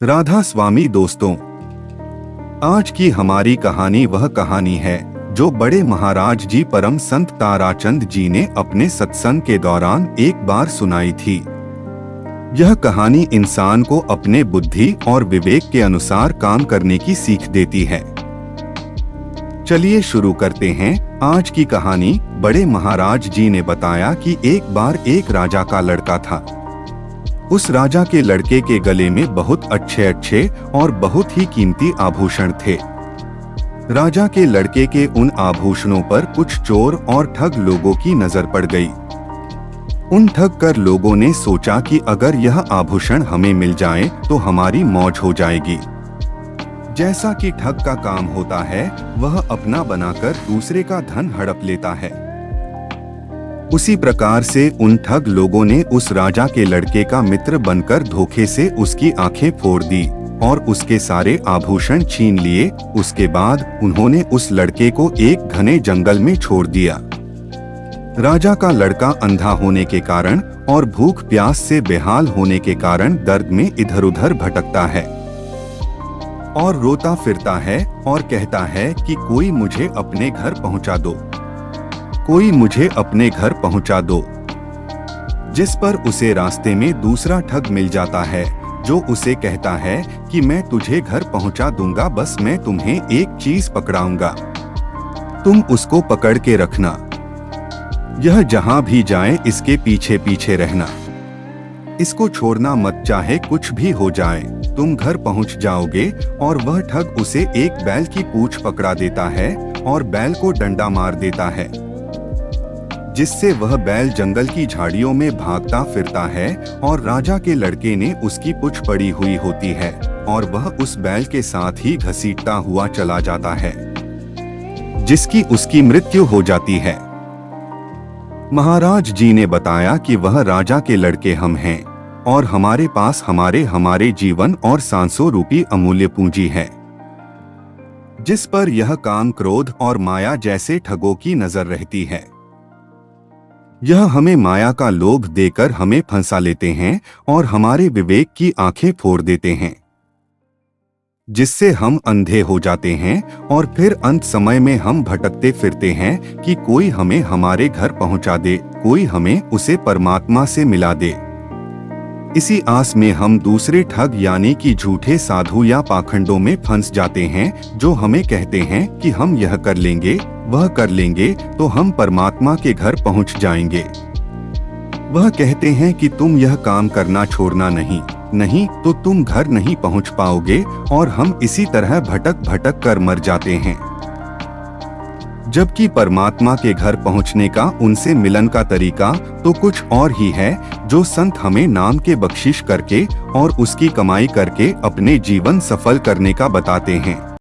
राधा स्वामी दोस्तों, आज की हमारी कहानी वह कहानी है जो बड़े महाराज जी परम संत ताराचंद जी ने अपने सत्संग के दौरान एक बार सुनाई थी। यह कहानी इंसान को अपने बुद्धि और विवेक के अनुसार काम करने की सीख देती है। चलिए शुरू करते हैं आज की कहानी। बड़े महाराज जी ने बताया कि एक बार एक राजा का लड़का था। उस राजा के लड़के के गले में बहुत अच्छे अच्छे और बहुत ही कीमती आभूषण थे। राजा के लड़के के उन आभूषणों पर कुछ चोर और ठग लोगों की नजर पड़ गई। उन ठग कर लोगों ने सोचा कि अगर यह आभूषण हमें मिल जाए तो हमारी मौज हो जाएगी। जैसा कि ठग का काम होता है, वह अपना बनाकर दूसरे का धन हड़प लेता है। उसी प्रकार से उन ठग लोगों ने उस राजा के लड़के का मित्र बनकर धोखे से उसकी आंखें फोड़ दी और उसके सारे आभूषण छीन लिए। उसके बाद उन्होंने उस लड़के को एक घने जंगल में छोड़ दिया। राजा का लड़का अंधा होने के कारण और भूख प्यास से बेहाल होने के कारण दर्द में इधर उधर भटकता है और रोता फिरता है और कहता है कि कोई मुझे अपने घर पहुंचा दो, कोई मुझे अपने घर पहुंचा दो। जिस पर उसे रास्ते में दूसरा ठग मिल जाता है जो उसे कहता है कि मैं तुझे घर पहुंचा दूंगा, बस मैं तुम्हें एक चीज पकड़ाऊंगा, तुम उसको पकड़ के रखना। यह जहां भी जाए इसके पीछे पीछे रहना, इसको छोड़ना मत, चाहे कुछ भी हो जाए। तुम घर पहुंच जाओगे। और वह ठग उसे एक बैल की पूंछ पकड़ा देता है और बैल को डंडा मार देता है, जिससे वह बैल जंगल की झाड़ियों में भागता फिरता है और राजा के लड़के ने उसकी पूंछ पड़ी हुई होती है और वह उस बैल के साथ ही घसीटता हुआ चला जाता है, जिसकी उसकी मृत्यु हो जाती है। महाराज जी ने बताया कि वह राजा के लड़के हम हैं और हमारे पास हमारे जीवन और सांसों रूपी अमूल्य पूंजी है, जिस पर यह काम, क्रोध और माया जैसे ठगों की नजर रहती है। यह हमें माया का लोभ देकर हमें फंसा लेते हैं और हमारे विवेक की आंखें फोड़ देते हैं, जिससे हम अंधे हो जाते हैं और फिर अंत समय में हम भटकते फिरते हैं कि कोई हमें हमारे घर पहुंचा दे, कोई हमें उसे परमात्मा से मिला दे। इसी आस में हम दूसरे ठग यानी कि झूठे साधु या पाखंडों में फंस जाते हैं, जो हमें कहते हैं कि हम यह कर लेंगे, वह कर लेंगे तो हम परमात्मा के घर पहुंच जाएंगे। वह कहते हैं कि तुम यह काम करना छोड़ना नहीं तो तुम घर नहीं पहुंच पाओगे और हम इसी तरह भटक भटक कर मर जाते हैं। जबकि परमात्मा के घर पहुंचने का, उनसे मिलन का तरीका तो कुछ और ही है, जो संत हमें नाम के बख्शिश करके और उसकी कमाई करके अपने जीवन सफल करने का बताते हैं।